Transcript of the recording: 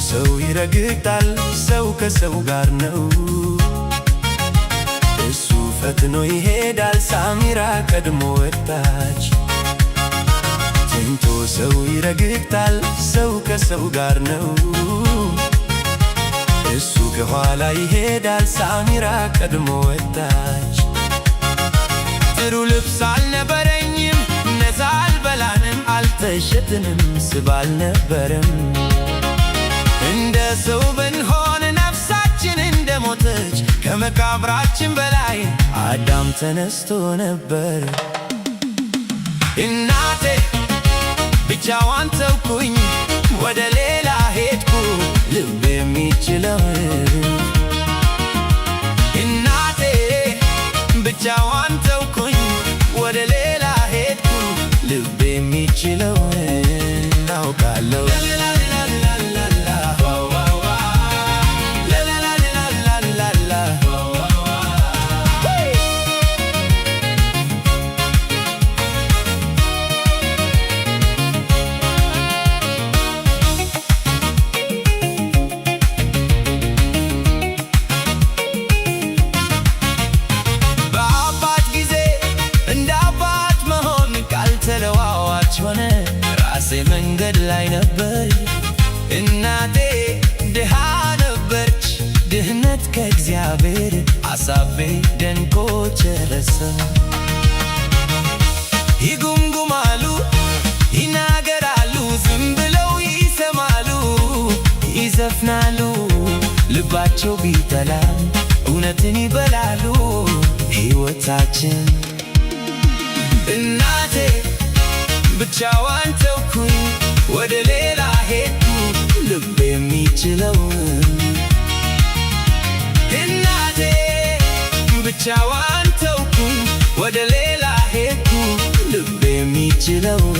ሰው ይረግጣል ሰው ከሰው ጋር ነው እሱ ፈትኖ ይሄዳል ሳሚራ ቀድሞ ወጣች ተኝቶ ሰው ይረግጣል ሰው ከሰው ጋር ነው እሱ ከኋላ ይሄዳል ሳሚራ ቀድሞ ወጣች ጥሩ ልብስ አልነበረኝም ነፃ አልበላንም አልተሸጥንም ስብ አልነበረም እንደ ሰው ብንሆን ነፍሳችን እንደሞተች ከመቃብራችን በላይ አዳም ተነስቶ ነበር እናቴ ብቻዋን ተውኩኝ ወደ ሌላ ሄድኩ ልብ የሚችለውን እናቴ ብቻዋን ተውኩኝ ወደ ሌላ ሄድኩ ልብ የሚችለውን አውቃለሁ ተለዋዋጭ ሆነ ራሴ መንገድ ላይ ነበር እናቴ ድሃ ነበርች ድህነት ከእግዚአብሔር አሳቤ ደንቆ ጨረሰ ይጉምጉማሉ ይናገራሉ ዝም ብለው ይሰማሉ ይዘፍናሉ ልባቸው ቢጠላም እውነትን ይበላሉ ሕይወታችን እናቴ ብቻዋን ተውኩኝ ወደ ሌላ ሄድኩ ልብ የሚችለውን እናቴ ብቻዋን ተውኩኝ ወደ ሌላ ሄድኩ ልብ የሚችለውን